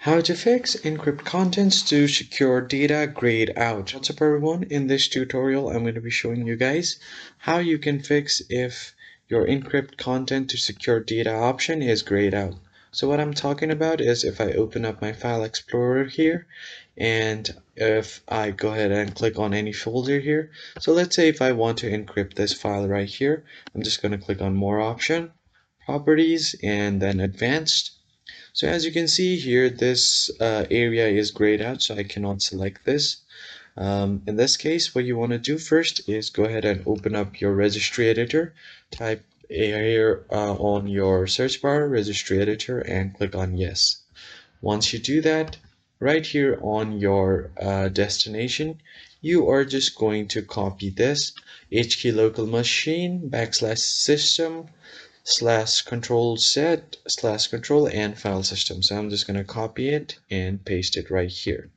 How to fix encrypt contents to secure data grayed out. What's up everyone? In this tutorial I'm going to be showing you guys how you can fix if your encrypt content to secure data option is grayed out. So what I'm talking about is if I open up my file explorer here and if I go ahead and click on any folder here. So let's say if I want to encrypt this file right here, I'm just going to click on more option, properties, and then advanced. So as you can see here, this area is grayed out, so I cannot select this. In this case, what you want to do first is go ahead and open up your registry editor, type here on your search bar, registry editor, and click on yes. Once you do that, right here on your destination, you are just going to copy this HK local machine /system /control/control and file system. So I'm just going to copy it and paste it right here.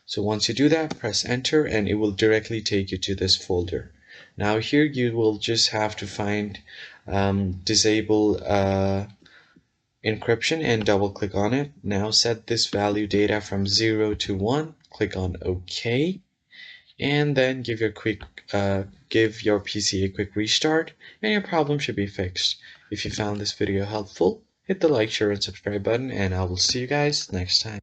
So once you do that, press enter and it will directly take you to this folder. Now here you will just have to find disable encryption and double click on it. Now set this value data from 0 to 1. Click on OK. And then give your PC a quick restart and your problem should be fixed. If you found this video helpful, hit the like, share, and subscribe button, and I will see you guys next time.